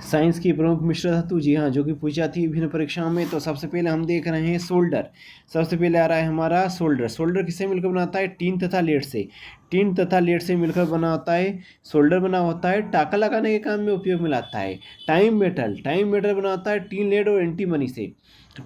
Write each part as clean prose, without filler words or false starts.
Science की प्रमुख मिश्र धातु, जी हाँ, जो कि पूछी जाती है विभिन्न परीक्षाओं में। तो सबसे पहले हम देख रहे हैं सोल्डर। सबसे पहले आ रहा है हमारा सोल्डर। सोल्डर किससे मिलकर बना होता है? टीन तथा लेड से। टीन तथा लेड से मिलकर बना होता है सोल्डर। बना होता है टाका लगाने के काम में उपयोग में लाता है। Time metal. टाइम मेटल बना होता है टीन लेड और एंटीमनी से।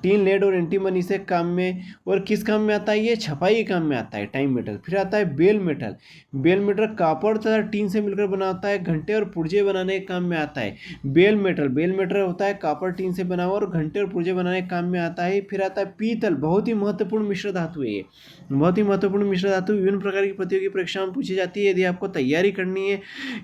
टीन लेड और एंटीमनी से काम में, और किस काम में आता है? ये छपाई के काम में आता है टाइम मेटल। फिर आता है bell metal. Bell metal copper तथा टीन से मिलकर बना होता है, घंटे और पुर्जे बनाने के काम में आता है। Bell metal. बेल मेटल होता है कॉपर टीन से बना हुआ और घंटे और पुर्जे बनाने के काम में आता है। फिर आता है पीतल। बहुत ही महत्वपूर्ण मिश्र धातु है ये। बहुत ही महत्वपूर्ण मिश्र धातु विभिन्न प्रकार की प्रतियोगी परीक्षाओं में पूछी जाती है। यदि आपको तैयारी करनी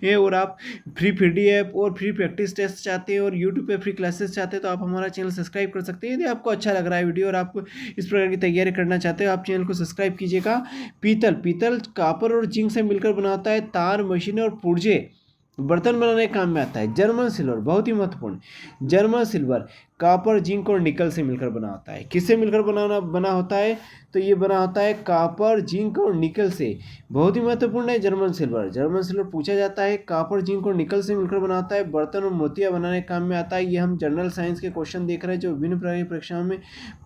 है और आप फ्री पीडीएफ और फ्री प्रैक्टिस टेस्ट चाहते हैं और यूट्यूब पे फ्री क्लासेस चाहते हैं तो आप हमारा चैनल सब्सक्राइब कर सकते हैं। यदि आपको अच्छा लग रहा है वीडियो और आप इस प्रकार की तैयारी करना चाहते हो, आप चैनल को सब्सक्राइब कीजिएगा। पीतल। पीतल कॉपर और जिंक से मिलकर बना होता है तार, मशीनें और पुर्जे बर्तन बनाने के काम में आता है। German silver. बहुत ही महत्वपूर्ण। जर्मन सिल्वर कॉपर, जिंक और निकल से मिलकर बना होता है। किससे मिलकर बना होता है? तो ये बना होता है कॉपर, जिंक और निकल से। बहुत ही महत्वपूर्ण है जर्मन सिल्वर। जर्मन सिल्वर पूछा जाता है कॉपर, जिंक और निकल से मिलकर बना होता है। बर्तन और मूर्तियाँ बनाने के काम में आता है। ये हम जनरल साइंस के क्वेश्चन देख रहे हैं जो विभिन्न प्रकार की परीक्षाओं में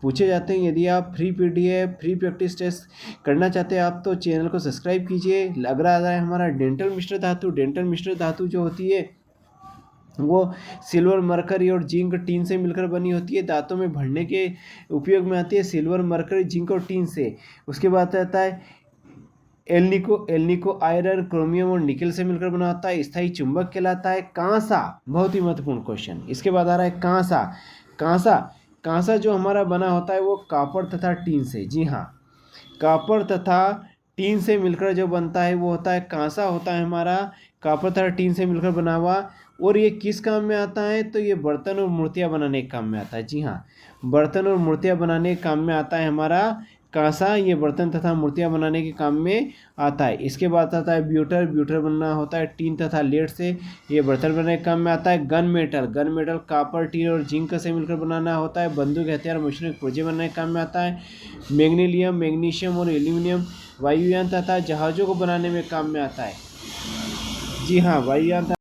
पूछे जाते हैं। यदि आप free PDF free practice test करना चाहते हैं आप तो चैनल को सब्सक्राइब कीजिए। अगला आ रहा है हमारा डेंटल मिश्र धातु। डेंटल मिश्र धातु जो होती है वो सिल्वर, मरकरी और जिंक टीन से मिलकर बनी होती है। दांतों में भरने के उपयोग में आती है। सिल्वर, मरकरी, जिंक और टीन से। उसके बाद आता है एल्निको आयरन, क्रोमियम और निकल से मिलकर बना होता है। स्थायी चुंबक कहलाता है। कांसा। बहुत ही महत्वपूर्ण क्वेश्चन। इसके बाद आ रहा है कांसा। कांसा। कांसा जो हमारा बना होता है वो कॉपर तथा टीन से। जी हाँ, कॉपर तथा टीन से मिलकर जो बनता है वो होता है कांसा। होता है हमारा कॉपर तथा टीन से मिलकर बना हुआ। और ये किस काम में आता है? तो ये बर्तन और मूर्तियाँ बनाने के काम में आता है। जी हाँ, बर्तन और मूर्तियाँ बनाने के काम में आता है हमारा कांसा। ये बर्तन तथा मूर्तियाँ बनाने के काम में आता है। इसके बाद आता है ब्यूटर। ब्यूटर बनना होता है टीन तथा लेड से। ये बर्तन बनाने के काम में आता है। Gun metal. Gun metal copper, tin और जिंक से मिलकर बनाना होता है। बंदूक, हथियार, मशीनरी पुर्जे बनाने के काम में आता है। मैग्नीशियम, मैग्नीशियम और एल्यूमिनियम वायुयान तथा जहाज़ों को बनाने में काम में आता है। जी हाँ, वायुयान